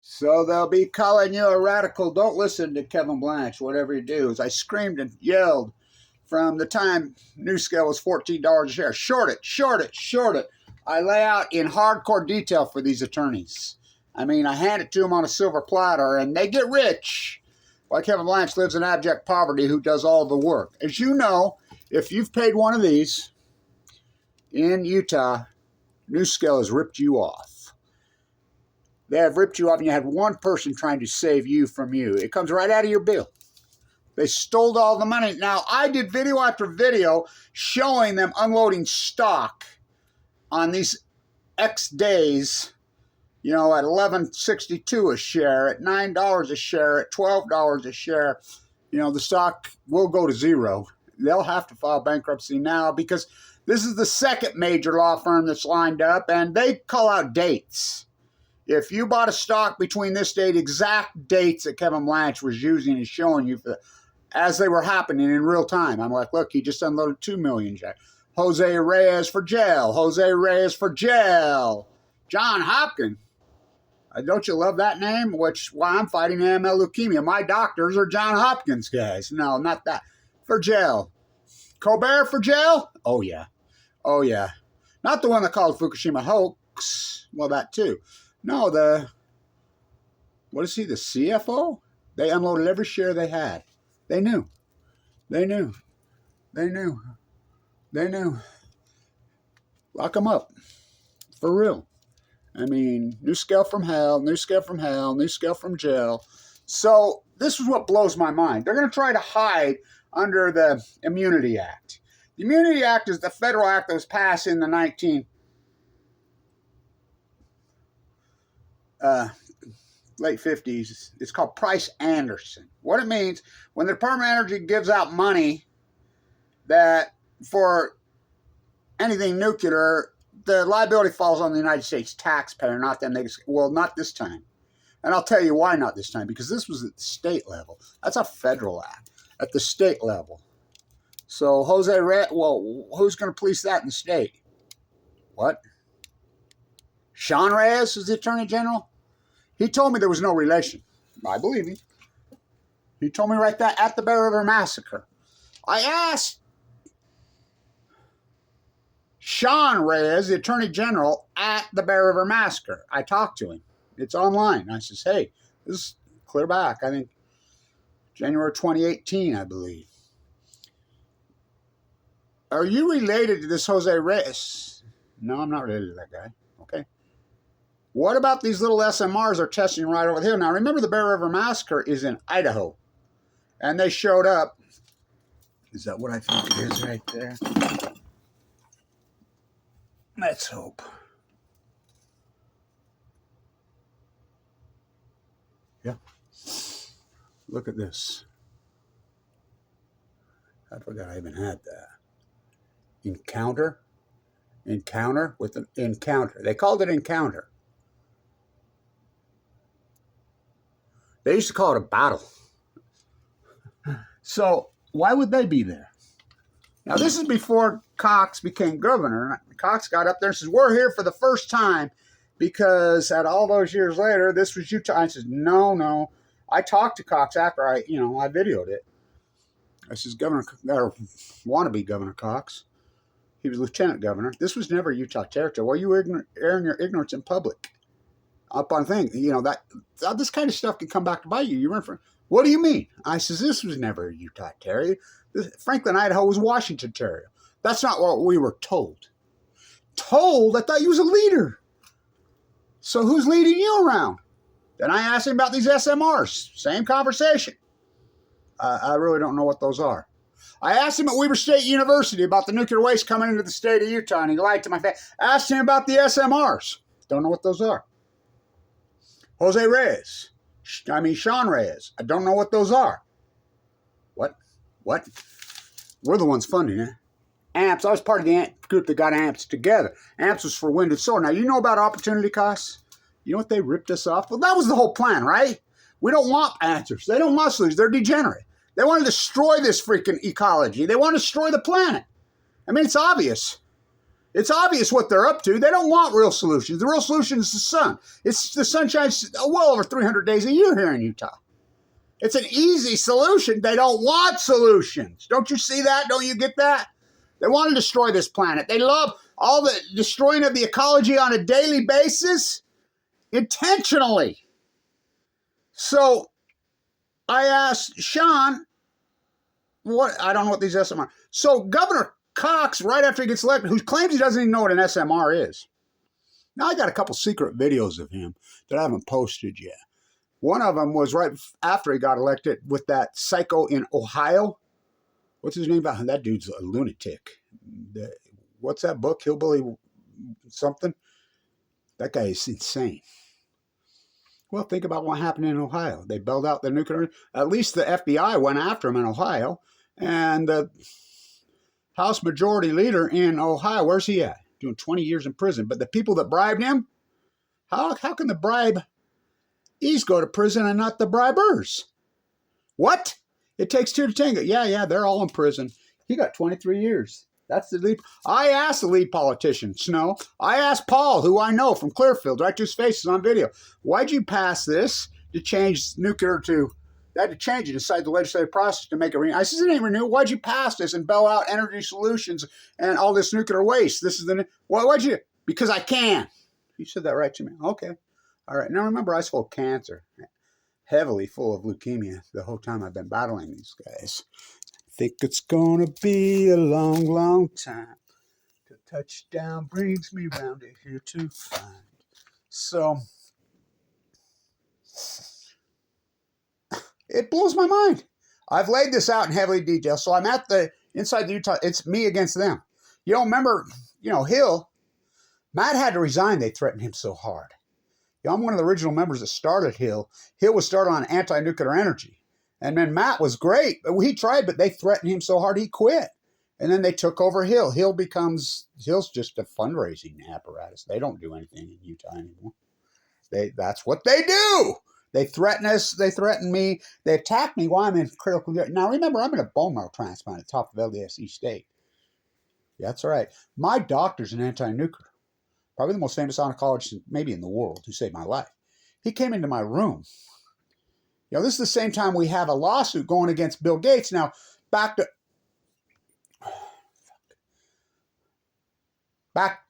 So they'll be calling you a radical. Don't listen to Kevin Blanch, whatever you do. As I screamed and yelled from the time NUSCALE was $14 a share. Short it, short it, short it. I lay out in hardcore detail for these attorneys. I mean, I hand it to them on a silver platter, and they get rich. While Kevin Blanch lives in abject poverty, who does all the work. As you know, if you've paid one of these in Utah, NUSCALE has ripped you off. They have ripped you off, and you had one person trying to save you from you. It comes right out of your bill. They stole all the money. Now, I did video after video showing them unloading stock on these X days, you know, at $11.62 a share, at $9 a share, at $12 a share. You know, the stock will go to zero. They'll have to file bankruptcy now because this is the second major law firm that's lined up, and they call out dates. If you bought a stock between this date, exact dates that Kevin Blanch was using and showing you as they were happening in real time. I'm like, look, he just unloaded 2 million. Jose Reyes for jail. Jose Reyes for jail. John Hopkins. Don't you love that name? Which, why I'm fighting AML leukemia. My doctors are John Hopkins guys. No, not that. For jail. Colbert for jail? Oh, yeah. Oh, yeah. Not the one that called Fukushima hoax. Well, that too. No, what is he, the CFO? They unloaded every share they had. They knew. They knew. They knew. They knew. Lock them up. For real. I mean, NUSCALE from hell, NUSCALE from hell, NUSCALE from jail. So this is what blows my mind. They're going to try to hide under the Immunity Act. The Immunity Act is the federal act that was passed in the late 50s. It's called Price-Anderson. What it means, when the Department of Energy gives out money that for anything nuclear, the liability falls on the United States taxpayer, not them. Well, not this time. And I'll tell you why not this time. Because this was at the state level. That's a federal act. At the state level. So Jose Reyes, well, who's going to police that in the state? What? Sean Reyes is the Attorney General? He told me there was no relation. I believe him. He told me right there at the Bear River Massacre. I asked Sean Reyes, the Attorney General, at the Bear River Massacre. I talked to him. It's online. I says, hey, this is clear back. I think January 2018, I believe. Are you related to this Jose Reyes? No, I'm not related to that guy. Okay. What about these little SMRs they're testing right over here? Now, remember the Bear River Massacre is in Idaho. And they showed up. Is that what I think it is right there? Let's hope. Yeah. Look at this. I forgot I even had that. Encounter? Encounter with an encounter. They called it encounter. They used to call it a battle. So why would they be there? Now, this is before Cox became governor. Cox got up there and says, we're here for the first time because at all those years later, this was Utah. I said, no. I talked to Cox after I videoed it. I says, Governor, or wannabe Governor Cox. He was lieutenant governor. This was never Utah territory. Well, you were airing your ignorance in public. Up on things, that this kind of stuff can come back to bite you. You run for, what do you mean? I says, this was never Utah territory. Franklin, Idaho was Washington territory. That's not what we were told. Told? I thought you was a leader. So who's leading you around? Then I asked him about these SMRs. Same conversation. I really don't know what those are. I asked him at Weber State University about the nuclear waste coming into the state of Utah, and he lied to my face. Asked him about the SMRs. Don't know what those are. Jose Reyes. Sean Reyes. I don't know what those are. What? We're the ones funding it. AMPS. I was part of the group that got AMPS together. AMPS was for wind and solar. Now, you know about opportunity costs? You know what they ripped us off? Well, that was the whole plan, right? We don't want answers. They don't want solutions. They're degenerate. They want to destroy this freaking ecology. They want to destroy the planet. I mean, it's obvious. It's obvious what they're up to. They don't want real solutions. The real solution is the sun. The sun shines well over 300 days a year here in Utah. It's an easy solution. They don't want solutions. Don't you see that? Don't you get that? They want to destroy this planet. They love all the destroying of the ecology on a daily basis, intentionally. So I asked Sean, I don't know what these SMR. So Governor Cox, right after he gets elected, who claims he doesn't even know what an SMR is. Now I got a couple secret videos of him that I haven't posted yet. One of them was right after he got elected with that psycho in Ohio. What's his name? That dude's a lunatic. What's that book? Hillbilly something? That guy is insane. Well, think about what happened in Ohio. They bailed out the nuclear. At least the FBI went after him in Ohio. And the House Majority Leader in Ohio, where's he at? Doing 20 years in prison. But the people that bribed him, how can the bribees go to prison and not the bribers? What? It takes two to tango. Yeah, they're all in prison. He got 23 years. That's the lead. I asked the lead politician, Snow. I asked Paul, who I know from Clearfield, right to his face, is on video. Why'd you pass this to change nuclear to... They had to change it inside the legislative process to make it renewable. I said, it ain't renewable. Why'd you pass this and bail out energy solutions and all this nuclear waste? This is the... Why'd you... Because I can. He said that right to me. Okay. All right. Now remember, I was full of cancer. Heavily full of leukemia the whole time I've been battling these guys. Think it's gonna be a long, long time till touchdown brings me round it here to find. So it blows my mind. I've laid this out in heavy detail. So I'm at the inside the Utah. It's me against them. You don't remember? Hill. Matt had to resign. They threatened him so hard. I'm one of the original members that started Hill. Hill was started on anti-nuclear energy. And then Matt was great. He tried, but they threatened him so hard he quit. And then they took over Hill. Hill's just a fundraising apparatus. They don't do anything in Utah anymore. That's what they do. They threaten us. They threaten me. They attack me while I'm in critical care. Now, remember, I'm in a bone marrow transplant at the top of LDS East State. Yeah, that's right. My doctor's an anti-nuclear. Probably the most famous oncologist maybe in the world who saved my life. He came into my room. This is the same time we have a lawsuit going against Bill Gates. Now, back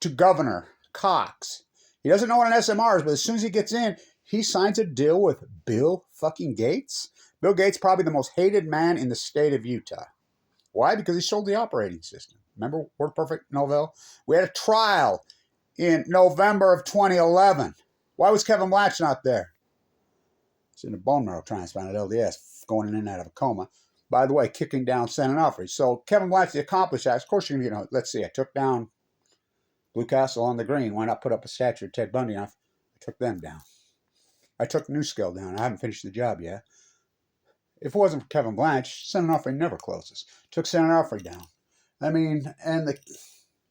to Governor Cox. He doesn't know what an SMR is, but as soon as he gets in, he signs a deal with Bill fucking Gates. Bill Gates, probably the most hated man in the state of Utah. Why? Because he sold the operating system. Remember Word Perfect Novell? We had a trial in November of 2011. Why was Kevin Blanch not there? He's in a bone marrow transplant at LDS, going in and out of a coma. By the way, kicking down San Onofre. So Kevin Blanch, the accomplished acts. Of course, let's see, I took down Blue Castle on the Green. Why not put up a statue of Ted Bundy? I took them down. I took NUSCALE down. I haven't finished the job yet. If it wasn't for Kevin Blanch, San Onofre never closes. Took San Onofre down. And the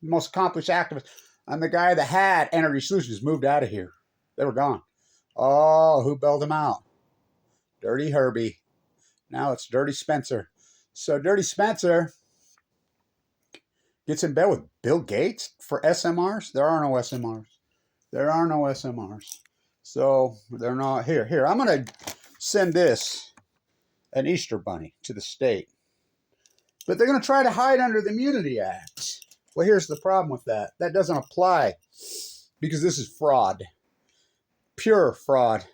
most accomplished activist... I'm the guy that had Energy Solutions moved out of here. They were gone. Oh, who bailed them out? Dirty Herbie. Now it's Dirty Spencer. So Dirty Spencer gets in bed with Bill Gates for SMRs. There are no SMRs. There are no SMRs. So they're not here. Here, I'm going to send this, an Easter bunny, to the state. But they're going to try to hide under the Immunity Act. Well, here's the problem with that. That doesn't apply because this is fraud. Pure fraud.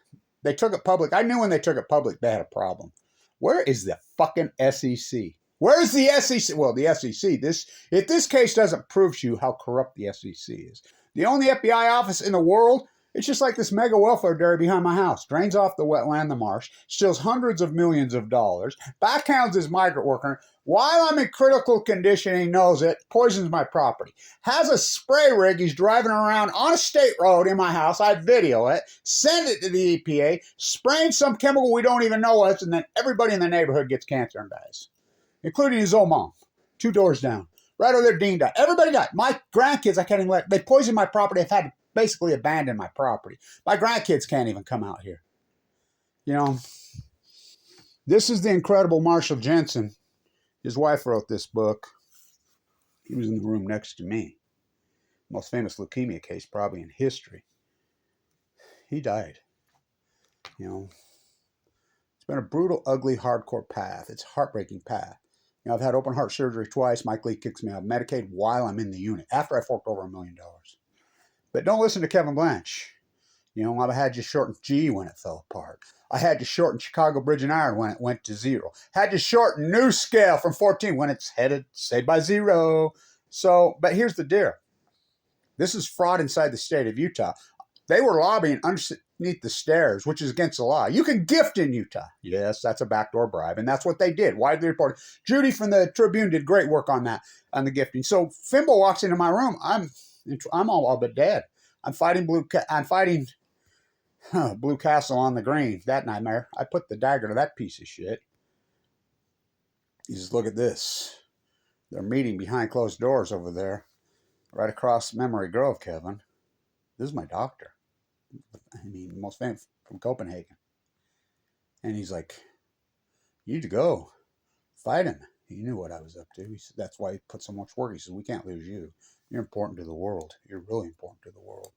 They took it public. I knew when they took it public they had a problem. Where is the fucking SEC? Where's the SEC? Well, the SEC, if this case doesn't prove to you how corrupt the SEC is. The only FBI office in the world, it's just like this mega welfare dairy behind my house. Drains off the wetland, the marsh, steals hundreds of millions of dollars, backhands his migrant worker. While I'm in critical condition, he knows it, poisons my property. Has a spray rig, he's driving around on a state road in my house. I video it, send it to the EPA, spraying some chemical we don't even know what, and then everybody in the neighborhood gets cancer and dies, including his own mom, 2 doors down. Right over there, Dean died. Everybody died. My grandkids, I can't even let, they poisoned my property. I've had to basically abandon my property. My grandkids can't even come out here. This is the incredible Marshall Jensen. His wife wrote this book. He was in the room next to me. most famous leukemia case probably in history. He died. You know, it's been a brutal, ugly, hardcore path. It's a heartbreaking path. You know, I've had open heart surgery twice. Mike Lee kicks me out of Medicaid while I'm in the unit after I forked over $1 million. But don't listen to Kevin Blanch. You know, I had to shorten G when it fell apart. I had to shorten Chicago Bridge and Iron when it went to 0. Had to shorten NUSCALE from 14 when it's headed, say, by 0. So, but here's the deal. This is fraud inside the state of Utah. They were lobbying underneath the stairs, which is against the law. You can gift in Utah. Yes, that's a backdoor bribe, and that's what they did. Widely reported. Judy from the Tribune did great work on that, on the gifting. So Fimbo walks into my room. I'm all but dead. I'm fighting Blue Castle on the green. That nightmare. I put the dagger to that piece of shit. He says, "Look at this. They're meeting behind closed doors over there, right across Memory Grove, Kevin. This is my doctor. I mean, most famous from Copenhagen." And he's like, "You need to go. Fight him." He knew what I was up to. He said, "That's why he put so much work." He said, "We can't lose you. You're important to the world. You're really important to the world.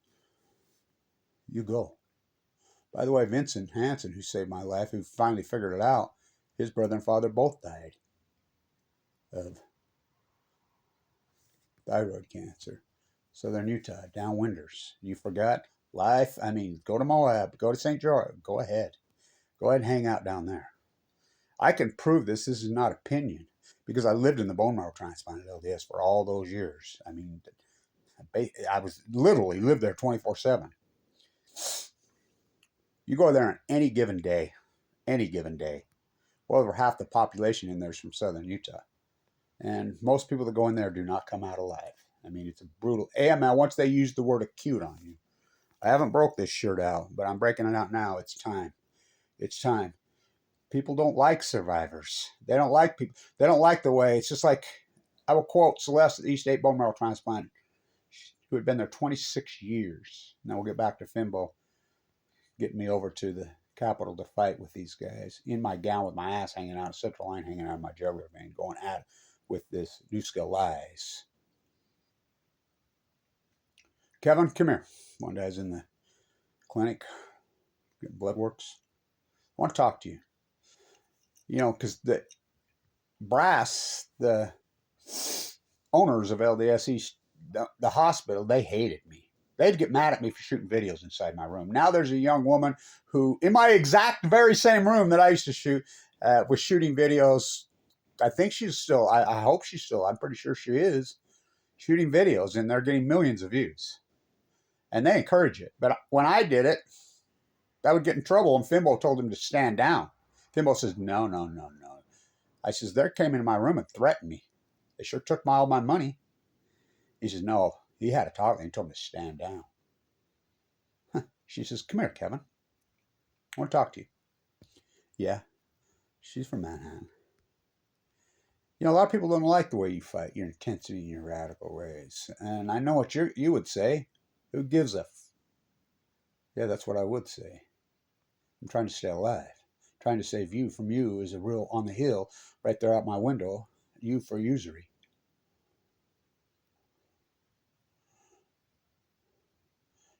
You go." By the way, Vincent Hansen, who saved my life, who finally figured it out, his brother and father both died of thyroid cancer. Southern Utah, downwinders. You forgot life? I mean, go to Moab, go to St. George, go ahead. Go ahead and hang out down there. I can prove this. This is not opinion because I lived in the bone marrow transplant at LDS for all those years. I mean, I was literally lived there 24/7. You go there on any given day, well over half the population in there is from Southern Utah. And most people that go in there do not come out alive. I mean, it's a brutal AML. Once they use the word acute on you, I haven't broke this shirt out, but I'm breaking it out now. It's time. It's time. People don't like survivors. They don't like people. They don't like the way. It's just like, I will quote Celeste at the East 8 bone marrow transplant, who had been there 26 years. Now we'll get back to Fimbo getting me over to the Capitol to fight with these guys in my gown with my ass hanging out, a central line hanging out of my jugular vein, going at it with this NUSCALE lies. Kevin, come here. One guy's in the clinic getting blood works. I want to talk to you. You know, because the brass, the owners of LDS East, the hospital, they hated me. They'd get mad at me for shooting videos inside my room. Now there's a young woman who, in my exact very same room that I used to shoot, was shooting videos. I think she's still, I hope she's still, I'm pretty sure she is, shooting videos, and they're getting millions of views. And they encourage it. But when I did it, I would get in trouble, and Fimbo told him to stand down. Fimbo says, no. I says, they came into my room and threatened me. They sure took all my money. He says, no. He had a talk and he told me to stand down. She says, come here, Kevin. I want to talk to you. Yeah. She's from Manhattan. You know, a lot of people don't like the way you fight, your intensity and your radical ways. And I know what you would say. Who gives a Yeah, that's what I would say. I'm trying to stay alive. Trying to save you from you is a real on the hill right there out my window. You for usury.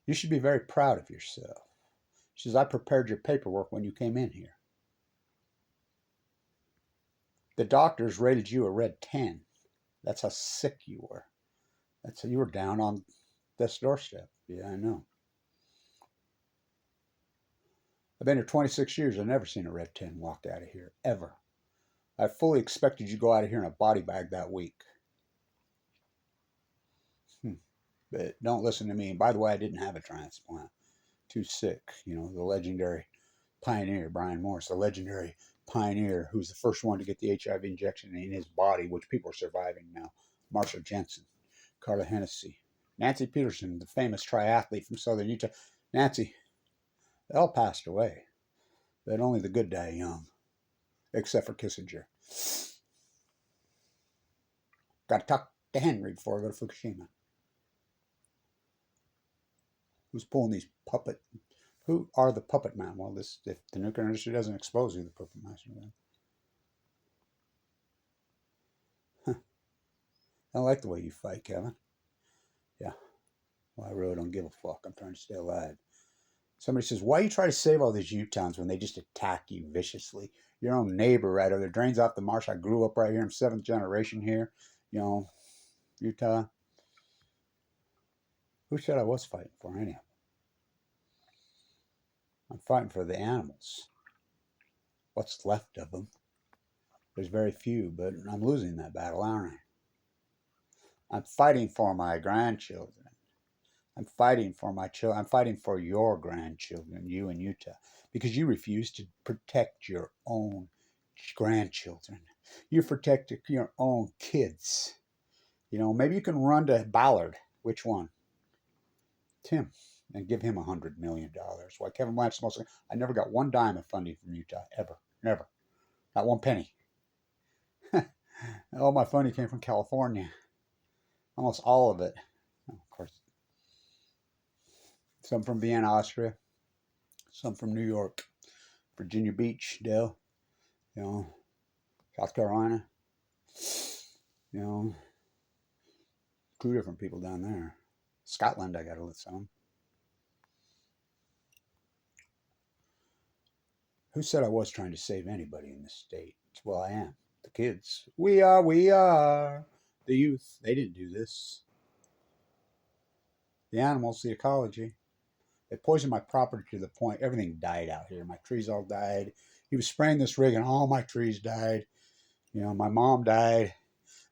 You should be very proud of yourself. She says, I prepared your paperwork when you came in here. The doctors rated you a red 10. That's how sick you were. That's how you were down on this doorstep. Yeah, I know. I've been here 26 years. I've never seen a red 10 walk out of here, ever. I fully expected you to go out of here in a body bag that week. But don't listen to me. And by the way, I didn't have a transplant. Too sick. You know, the legendary pioneer, Brian Morris, the legendary pioneer who's the first one to get the HIV injection in his body, which people are surviving now. Marshall Jensen, Carla Hennessy, Nancy Peterson, the famous triathlete from Southern Utah. Nancy, they all passed away. But only the good die young, except for Kissinger. Got to talk to Henry before I go to Fukushima. Who's pulling these puppet? Who are the puppet man? Well, if the nuclear industry doesn't expose you, the puppet master. Huh. I like the way you fight, Kevin. Yeah. Well, I really don't give a fuck. I'm trying to stay alive. Somebody says, why you try to save all these UTAHAN's when they just attack you viciously? Your own neighbor right over there drains off the marsh. I grew up right here. I'm 7th generation here. You know, Utah. Who said I was fighting for anyhow? I'm fighting for the animals. What's left of them? There's very few, but I'm losing that battle, aren't I? I'm fighting for my grandchildren. I'm fighting for my children. I'm fighting for your grandchildren, you in Utah, because you refuse to protect your own grandchildren. You protect your own kids. You know, maybe you can run to Ballard. Which one? Tim. And give him $100 million. Why Kevin Blanch most? I never got one dime of funding from Utah, ever. Never. Not one penny. All my funding came from California. Almost all of it. Of course. Some from Vienna, Austria. Some from New York. Virginia Beach, Dale. You know, South Carolina. You know, 2 different people down there. Scotland, I got to let some. Who said I was trying to save anybody in this state? Well, I am. The kids. We are. The youth. They didn't do this. The animals, the ecology. They poisoned my property to the point everything died out here. My trees all died. He was spraying this rig and all my trees died. You know, my mom died.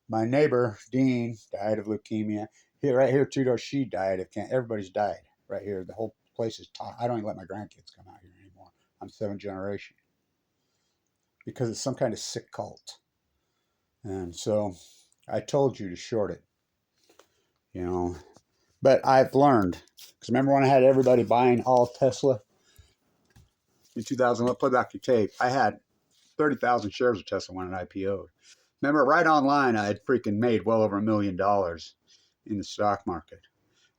My neighbor, Dean, died of leukemia. Here, right here, 2 doors, she died of cancer. Everybody's died right here. The whole place is taught. I don't even let my grandkids come out here anymore. I'm 7th generation. Because it's some kind of sick cult. And so I told you to short it. You know, but I've learned. Because remember when I had everybody buying all Tesla in 2000? Let's play back your tape. I had 30,000 shares of Tesla when it IPO'd. Remember, right online, I had freaking made well over $1 million in the stock market.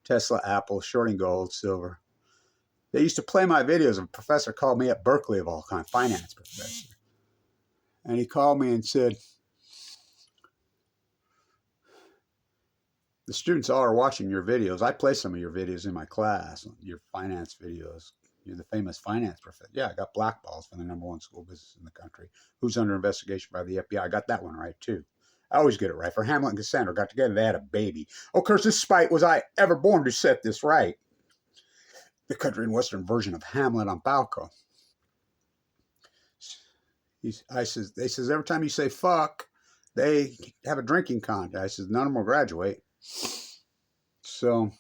Tesla, Apple, shorting gold, silver. They used to play my videos. A professor called me at Berkeley of all kinds, finance professor. And he called me and said, the students all are watching your videos. I play some of your videos in my class, your finance videos. You're the famous finance professor. Yeah, I got blackballs for the #1 school business in the country. Who's under investigation by the FBI? I got that one right, too. I always get it right. For Hamlet and Cassandra got together, they had a baby. Oh, curse this spite, was I ever born to set this right? The country and western version of Hamlet on Balco. They says, every time you say fuck, they have a drinking contest. I says, none of them will graduate. So,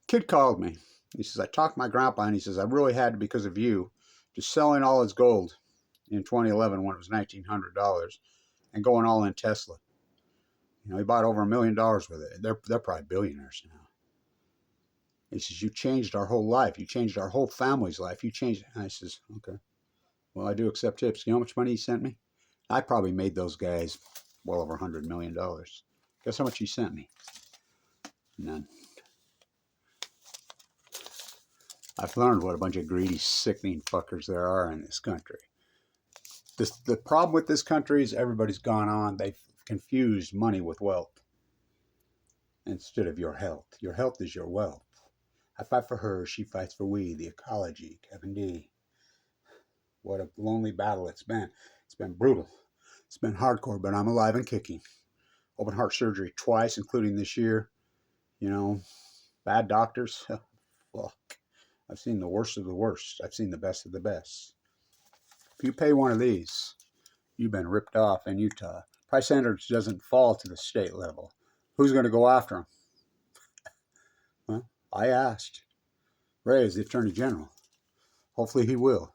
kid called me. He says, I talked to my grandpa, and he says, I really had to because of you, just selling all his gold in 2011 when it was $1,900 and going all in Tesla. You know, he bought over $1 million with it. They're probably billionaires now. He says, you changed our whole life. You changed our whole family's life. You changed. And I says, okay. Well, I do accept tips. You know how much money he sent me? I probably made those guys well over $100 million. Guess how much he sent me? None. I've learned what a bunch of greedy, sickening fuckers there are in this country. The problem with this country is everybody's gone on. They've confused money with wealth instead of your health. Your health is your wealth. I fight for her. She fights for we, the ecology. Kevin D. What a lonely battle it's been. It's been brutal. It's been hardcore, but I'm alive and kicking. Open heart surgery twice, including this year. You know, bad doctors. Fuck. I've seen the worst of the worst. I've seen the best of the best. If you pay one of these, you've been ripped off in Utah. Price standards doesn't fall to the state level. Who's going to go after them? Well, I asked. Ray is the Attorney General. Hopefully he will.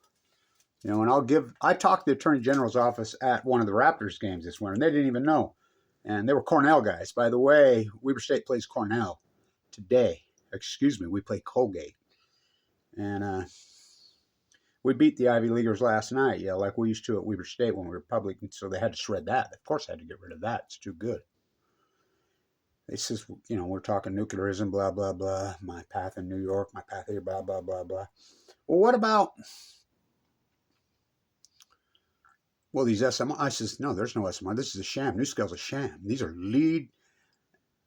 You know, and I talked to the Attorney General's office at one of the Raptors games this winter, and they didn't even know. And they were Cornell guys. By the way, Weber State plays Cornell today. Excuse me, we play Colgate. And we beat the Ivy Leaguers last night, yeah, like we used to at Weber State when we were public, so they had to shred that. Of course I had to get rid of that. It's too good. They says, you know, we're talking nuclearism, blah, blah, blah. My path in New York, my path here, blah, blah, blah, blah. Well, what well, these SMR, I says, no, there's no SMR. This is a sham. NUSCALE's a sham. These are lead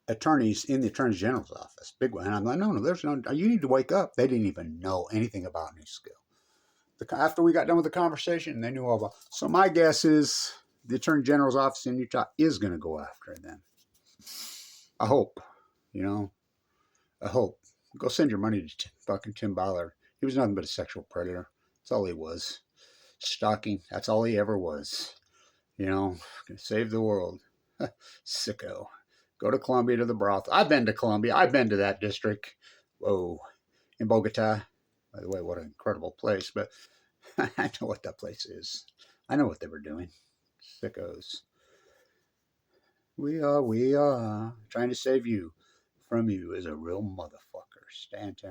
attorneys in the Attorney General's office. Big one. And I'm like, no, there's no, you need to wake up. They didn't even know anything about NUSCALE. After we got done with the conversation, they knew all about. So my guess is the Attorney General's office in Utah is going to go after them. I hope, I hope. Go send your money to fucking Tim Ballard. He was nothing but a sexual predator. That's all he was. Stalking. That's all he ever was. Gonna save the world. Sicko. Go to Colombia to the brothel. I've been to Colombia. I've been to that district. Whoa. In Bogota. By the way, what an incredible place. But I know what that place is. I know what they were doing. Sickos. We are trying to save you from you as a real motherfucker. Stand 10.